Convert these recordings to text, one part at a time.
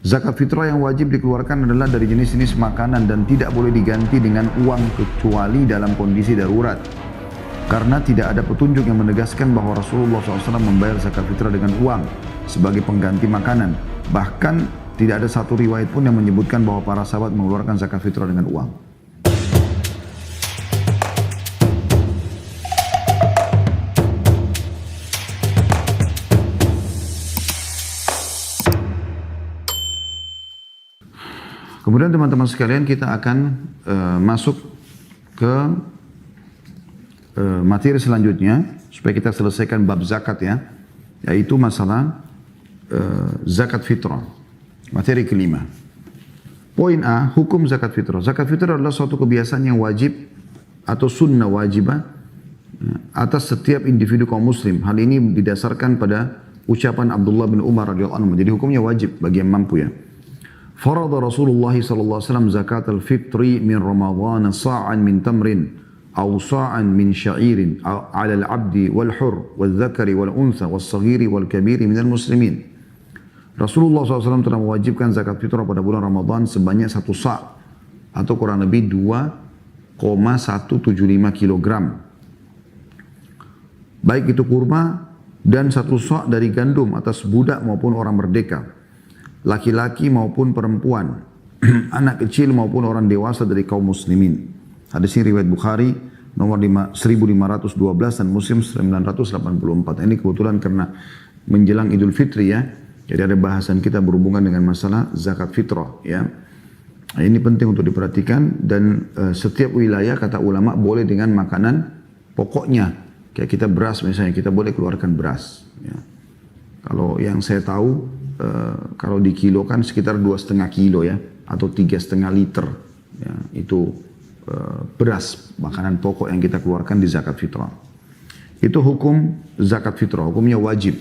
Zakat fitrah yang wajib dikeluarkan adalah dari jenis-jenis makanan dan tidak boleh diganti dengan uang kecuali dalam kondisi darurat. Karena tidak ada petunjuk yang menegaskan bahwa Rasulullah SAW membayar zakat fitrah dengan uang sebagai pengganti makanan. Bahkan tidak ada satu riwayat pun yang menyebutkan bahwa para sahabat mengeluarkan zakat fitrah dengan uang. Kemudian teman-teman sekalian kita akan masuk ke materi selanjutnya supaya kita selesaikan bab zakat ya, yaitu masalah zakat fitrah. Materi kelima. Poin A, hukum zakat fitrah. Zakat fitrah adalah suatu kebiasaan yang wajib atau sunnah wajibah atas setiap individu kaum muslim. Hal ini didasarkan pada ucapan Abdullah bin Umar radhiyallahu anhu. Jadi hukumnya wajib bagi yang mampu ya. Farada Rasulullah sallallahu alaihi wasallam zakat al-fitri min Ramadan sa'an min tamrin aw sa'an min sya'irin 'ala al-'abdi wal hur wal dzakari wal untha was saghiri wal kabiri minal muslimin. Rasulullah SAW telah mewajibkan zakat fitrah pada bulan Ramadan sebanyak 1 sa' atau kurang lebih 2,175 kilogram. Baik itu kurma dan 1 sa' dari gandum atas budak maupun orang merdeka. Laki-laki maupun perempuan, anak kecil maupun orang dewasa dari kaum muslimin. Hadis ini riwayat Bukhari nomor 1512 dan Muslim 984. Ini kebetulan karena menjelang Idul Fitri ya. Jadi ada bahasan kita berhubungan dengan masalah zakat fitrah ya. Ini penting untuk diperhatikan dan setiap wilayah kata ulama boleh dengan makanan pokoknya. Kayak kita beras misalnya, kita boleh keluarkan beras ya. Kalau yang saya tahu kalau dikilokan sekitar 2,5 kilo ya, atau 3,5 liter ya, itu beras, makanan pokok yang kita keluarkan di zakat fitrah. Itu hukum zakat fitrah, hukumnya wajib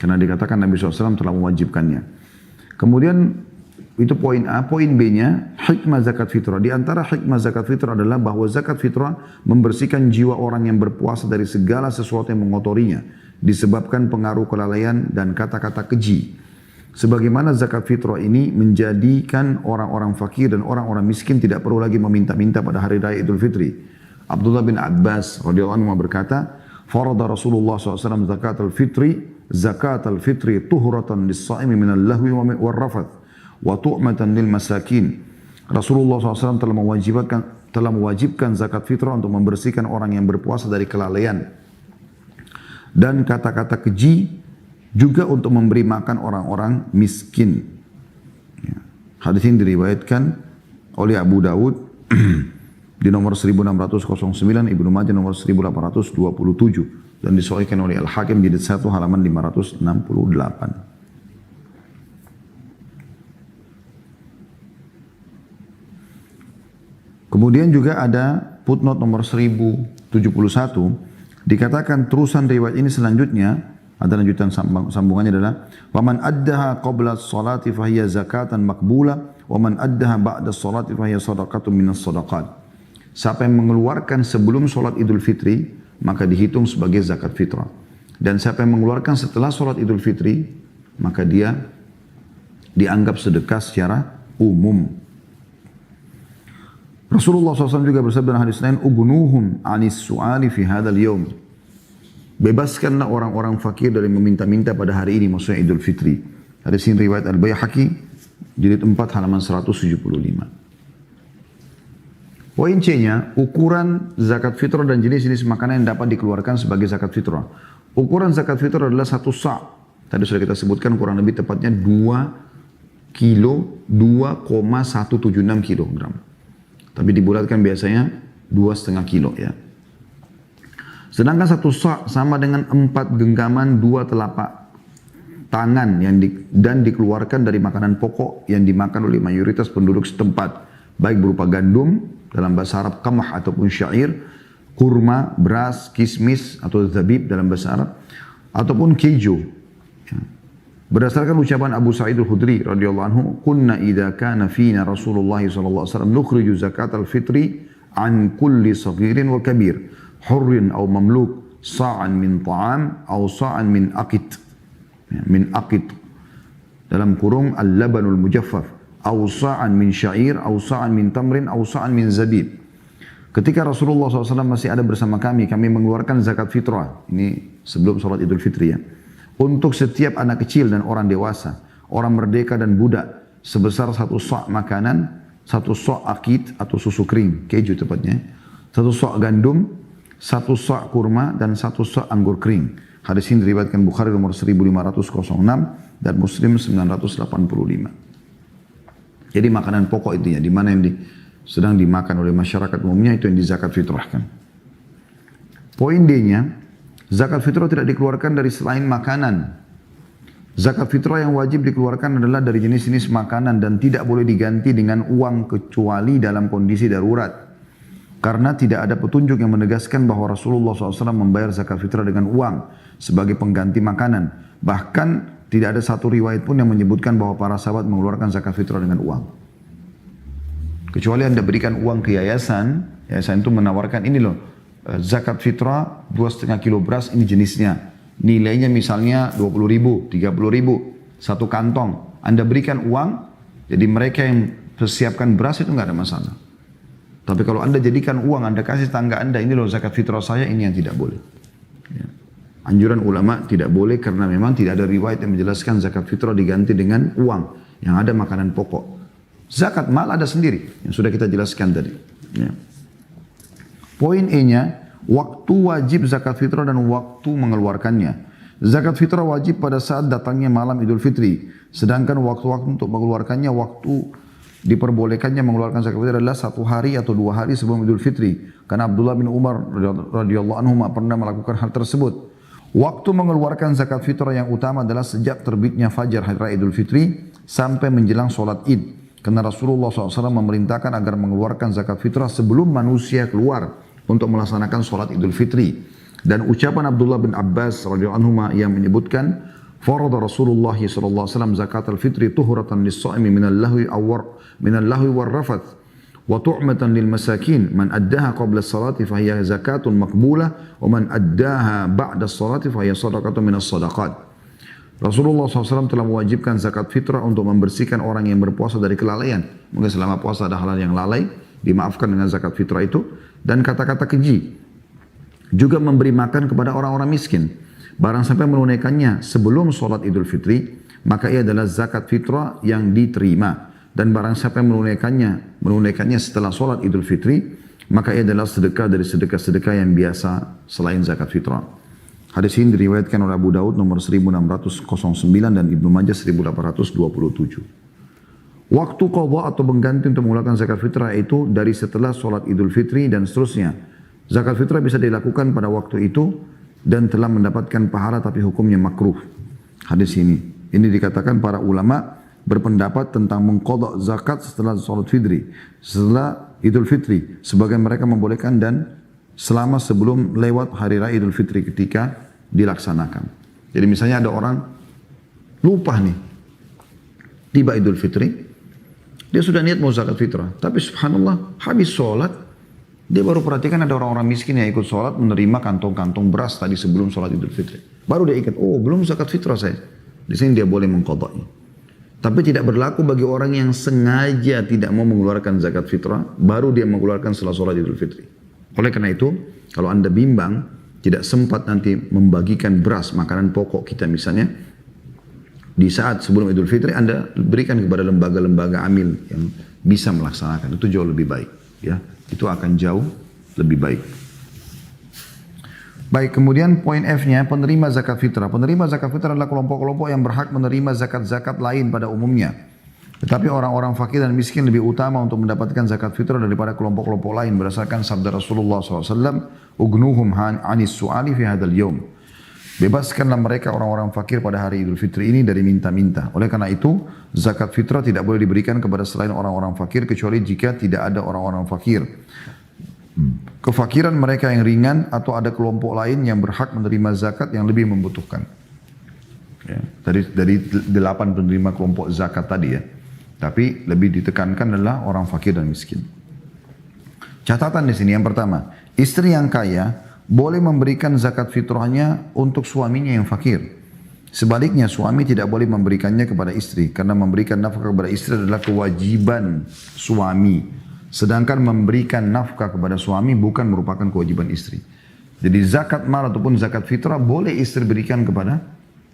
karena dikatakan Nabi SAW telah mewajibkannya. Kemudian itu poin A. Poin B nya hikmah zakat fitrah. Di antara hikmah zakat fitrah adalah bahwa zakat fitrah membersihkan jiwa orang yang berpuasa dari segala sesuatu yang mengotorinya disebabkan pengaruh kelalaian dan kata-kata keji. Sebagaimana zakat fitrah ini menjadikan orang-orang fakir dan orang-orang miskin tidak perlu lagi meminta-minta pada hari raya Idul Fitri. Abdullah bin Abbas radhiyallahu anhu berkata, "Farada Rasulullah SAW zakat al-fitri tuhratan lis-sha'imi min al-lahwi wal rafath wa tu'matan lil masakin." Rasulullah SAW telah mewajibkan zakat fitrah untuk membersihkan orang yang berpuasa dari kelalaian dan kata-kata keji, juga untuk memberi makan orang-orang miskin. Ya. Hadis ini diriwayatkan oleh Abu Dawud di nomor 1609, Ibnu Majah nomor 1827 dan disahihkan oleh Al-Hakim jilid 1 halaman 568. Kemudian juga ada footnote nomor 1071 dikatakan terusan riwayat ini selanjutnya. Ada lanjutan sambungannya adalah waman addaha qabla as-salati fahiya zakatan maqbula wa man addaha ba'da as-salati fahiya shadaqatun minas shadaqat. Siapa yang mengeluarkan sebelum salat Idul Fitri maka dihitung sebagai zakat fitrah. Dan siapa yang mengeluarkan setelah salat Idul Fitri maka dia dianggap sedekah secara umum. Rasulullah SAW juga bersabda dalam hadis lain, "Ughnuhum 'anis su'ali fi hadzal yaum." Bebaskanlah orang-orang fakir dari meminta-minta pada hari ini, maksudnya Idul Fitri. Hadis ini riwayat Al-Baihaqi jilid 4 halaman 175. Poin C-nya, ukuran zakat fitrah dan jenis-jenis makanan yang dapat dikeluarkan sebagai zakat fitrah. Ukuran zakat fitrah adalah 1 sa'. Tadi sudah kita sebutkan kurang lebih tepatnya 2 kilo, 2,176 kilogram. Tapi dibulatkan biasanya 2,5 kilo ya. Sedangkan 1 sa' sama dengan 4 genggaman 2 telapak tangan dan dikeluarkan dari makanan pokok yang dimakan oleh mayoritas penduduk setempat. Baik berupa gandum, dalam bahasa Arab qamah ataupun syair, kurma, beras, kismis atau zabib dalam bahasa Arab, ataupun keju. Berdasarkan ucapan Abu Sa'id al-Khudri radhiyallahu anhu, "Kunna idza kana fina Rasulullah sallallahu alaihi wasallam nukhriju zakat al-fitri an kulli saghirin wa kabir. Hurrin atau mamluk sa'an min ta'am atau sa'an min aqit. Ya, min aqit. dalam kurung al-labanul mujaffaf, awsa'an min syair, awsa'an min tamrin, awsa'an min zabib. Ketika Rasulullah SAW masih ada bersama kami mengeluarkan zakat fitrah. Ini sebelum sholat Idul Fitri ya. Untuk setiap anak kecil dan orang dewasa, orang merdeka dan budak, sebesar 1 sa' makanan, 1 sa' akid atau susu kering, keju tepatnya, 1 sa' gandum, 1 sa' kurma, dan 1 sa' anggur kering. Hadis ini diriwayatkan Bukhari nomor 1506 dan Muslim 985. Jadi makanan pokok itu ya, di mana yang sedang dimakan oleh masyarakat umumnya itu yang dizakat fitrahkan. Poin D-nya, zakat fitrah tidak dikeluarkan dari selain makanan. Zakat fitrah yang wajib dikeluarkan adalah dari jenis-jenis makanan dan tidak boleh diganti dengan uang kecuali dalam kondisi darurat. Karena tidak ada petunjuk yang menegaskan bahwa Rasulullah SAW membayar zakat fitrah dengan uang sebagai pengganti makanan. Bahkan tidak ada satu riwayat pun yang menyebutkan bahwa para sahabat mengeluarkan zakat fitrah dengan uang. Kecuali Anda berikan uang ke yayasan, yayasan itu menawarkan ini loh, zakat fitrah 2,5 kilo beras ini jenisnya. Nilainya misalnya 20 ribu, 30 ribu, 1 kantong. Anda berikan uang, jadi mereka yang persiapkan beras itu nggak ada masalah. Tapi kalau Anda jadikan uang, Anda kasih tangga Anda, ini loh zakat fitrah saya, ini yang tidak boleh. Ya. Anjuran ulama tidak boleh karena memang tidak ada riwayat yang menjelaskan zakat fitrah diganti dengan uang. Yang ada makanan pokok. Zakat mal ada sendiri, yang sudah kita jelaskan tadi. Ya. Poin E-nya, waktu wajib zakat fitrah dan waktu mengeluarkannya. Zakat fitrah wajib pada saat datangnya malam Idul Fitri. Sedangkan waktu-waktu untuk mengeluarkannya, waktu diperbolehkannya mengeluarkan zakat fitrah adalah 1 hari atau 2 hari sebelum Idul Fitri. Karena Abdullah bin Umar radhiyallahu anhu pernah melakukan hal tersebut. Waktu mengeluarkan zakat fitrah yang utama adalah sejak terbitnya fajar hari raya Idul Fitri sampai menjelang sholat Id. Karena Rasulullah SAW memerintahkan agar mengeluarkan zakat fitrah sebelum manusia keluar untuk melaksanakan sholat Idul Fitri. Dan ucapan Abdullah bin Abbas radhiyallahu anhu yang menyebutkan, farada Rasulullah sallallahu alaihi wasallam zakat al-fitri tuhuratan lis-shaimi min al-lahwi war-rafath wa tu'matan lil masakin man addaha qabla as-salati fa hiya zakatun maqbulah wa man addaha ba'da as-salati fa hiya sadaqatun min as-sadaqat. Rasulullah SAW telah mewajibkan zakat fitrah untuk membersihkan orang yang berpuasa dari kelalaian. Mungkin selama puasa ada hal yang lalai, dimaafkan dengan zakat fitrah itu. Dan kata-kata keji. Juga memberi makan kepada orang-orang miskin. Barang sampai menunaikannya sebelum sholat Idul Fitri, maka ia adalah zakat fitrah yang diterima. Dan barang sampai menunaikannya setelah sholat Idul Fitri, maka ia adalah sedekah dari sedekah-sedekah yang biasa selain zakat fitrah. Hadis ini diriwayatkan oleh Abu Daud nomor 1609 dan Ibnu Majah 1827. Waktu qadha atau mengganti untuk mengeluarkan zakat fitrah itu dari setelah sholat Idul Fitri dan seterusnya. Zakat fitrah bisa dilakukan pada waktu itu dan telah mendapatkan pahala tapi hukumnya makruh. Hadis ini dikatakan para ulama berpendapat tentang mengqadha zakat setelah sholat Fitri, setelah Idul Fitri. Sebagian mereka membolehkan dan selama sebelum lewat hari raya Idul Fitri ketika dilaksanakan. Jadi misalnya ada orang lupa nih, tiba Idul Fitri, dia sudah niat mau zakat fitrah, tapi subhanallah habis sholat, dia baru perhatikan ada orang-orang miskin yang ikut sholat menerima kantong-kantong beras tadi sebelum sholat Idul Fitri. Baru dia ingat, oh belum zakat fitrah saya. Di sini dia boleh mengqadha'nya. Tapi tidak berlaku bagi orang yang sengaja tidak mau mengeluarkan zakat fitrah, baru dia mengeluarkan setelah sholat Idul Fitri. Oleh karena itu, kalau Anda bimbang, tidak sempat nanti membagikan beras, makanan pokok kita misalnya, di saat sebelum Idul Fitri, Anda berikan kepada lembaga-lembaga amil yang bisa melaksanakan. Itu jauh lebih baik. Ya, itu akan jauh lebih baik. Baik, kemudian poin F-nya, penerima zakat fitrah. Penerima zakat fitrah adalah kelompok-kelompok yang berhak menerima zakat-zakat lain pada umumnya. Tetapi orang-orang fakir dan miskin lebih utama untuk mendapatkan zakat fitrah daripada kelompok-kelompok lain berdasarkan sabda Rasulullah SAW, "Ugnuhum anis su'ali fi hadal yawm." Bebaskanlah mereka orang-orang fakir pada hari Idul Fitri ini dari minta-minta. Oleh karena itu, zakat fitrah tidak boleh diberikan kepada selain orang-orang fakir kecuali jika tidak ada orang-orang fakir. Kefakiran mereka yang ringan atau ada kelompok lain yang berhak menerima zakat yang lebih membutuhkan. Ya, dari 8 penerima kelompok zakat tadi ya. Tapi lebih ditekankan adalah orang fakir dan miskin. Catatan di sini yang pertama, istri yang kaya boleh memberikan zakat fitrahnya untuk suaminya yang fakir. Sebaliknya suami tidak boleh memberikannya kepada istri karena memberikan nafkah kepada istri adalah kewajiban suami. Sedangkan memberikan nafkah kepada suami bukan merupakan kewajiban istri. Jadi zakat mal ataupun zakat fitrah boleh istri berikan kepada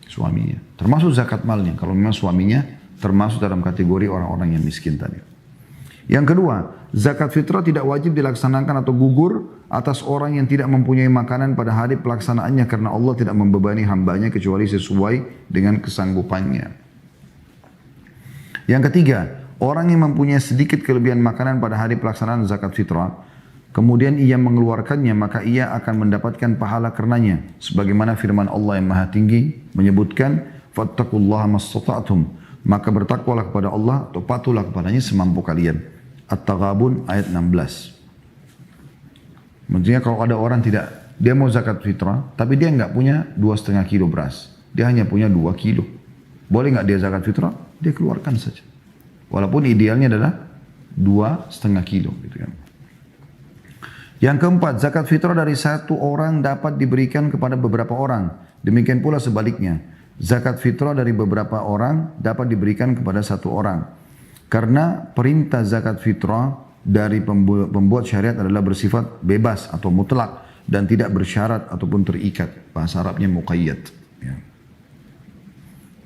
suaminya. Termasuk zakat malnya kalau memang suaminya termasuk dalam kategori orang-orang yang miskin tadi. Yang kedua, zakat fitrah tidak wajib dilaksanakan atau gugur atas orang yang tidak mempunyai makanan pada hari pelaksanaannya karena Allah tidak membebani hambanya kecuali sesuai dengan kesanggupannya. Yang ketiga, orang yang mempunyai sedikit kelebihan makanan pada hari pelaksanaan zakat fitrah, kemudian ia mengeluarkannya, maka ia akan mendapatkan pahala karenanya. Sebagaimana firman Allah yang maha tinggi menyebutkan, fattaqullaha mastata'tum, maka bertakwalah kepada Allah atau patuhlah kepadanya semampu kalian. At-Taghabun ayat 16. Maksudnya kalau ada orang dia mau zakat fitrah, tapi dia nggak punya 2,5 kilo beras. Dia hanya punya 2 kilo. Boleh nggak dia zakat fitrah? Dia keluarkan saja. Walaupun idealnya adalah 2,5 kilo. Gitu kan. Yang keempat, zakat fitrah dari satu orang dapat diberikan kepada beberapa orang. Demikian pula sebaliknya. Zakat fitrah dari beberapa orang dapat diberikan kepada satu orang. Karena perintah zakat fitrah dari pembuat syariat adalah bersifat bebas atau mutlak dan tidak bersyarat ataupun terikat. Bahasa Arabnya muqayyad. Ya.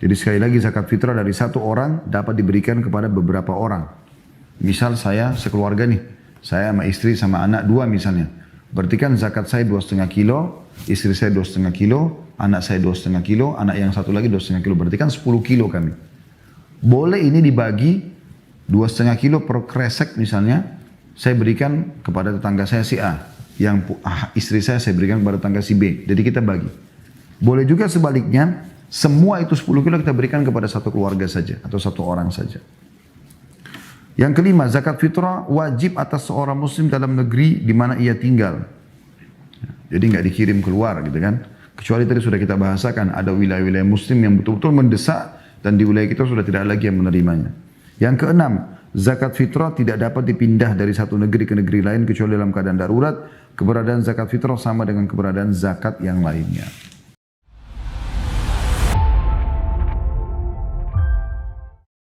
Jadi sekali lagi zakat fitrah dari satu orang dapat diberikan kepada beberapa orang. Misal saya sekeluarga nih, saya sama istri sama anak 2 misalnya. Berarti kan zakat saya 2,5 kilo, istri saya 2,5 kilo, anak saya 2,5 kilo, anak yang satu lagi 2,5 kilo. Berarti kan 10 kilo kami. Boleh ini dibagi 2,5 kilo per kresek misalnya, saya berikan kepada tetangga saya si A. Yang istri saya berikan kepada tetangga si B. Jadi kita bagi. Boleh juga sebaliknya, semua itu 10 kilo kita berikan kepada satu keluarga saja. Atau satu orang saja. Yang kelima, zakat fitrah wajib atas seorang muslim dalam negeri di mana ia tinggal. Jadi nggak dikirim keluar gitu kan. Kecuali tadi sudah kita bahasakan, ada wilayah-wilayah muslim yang betul-betul mendesak dan di wilayah kita sudah tidak lagi yang menerimanya. Yang keenam, zakat fitrah tidak dapat dipindah dari satu negeri ke negeri lain kecuali dalam keadaan darurat. Keberadaan zakat fitrah sama dengan keberadaan zakat yang lainnya.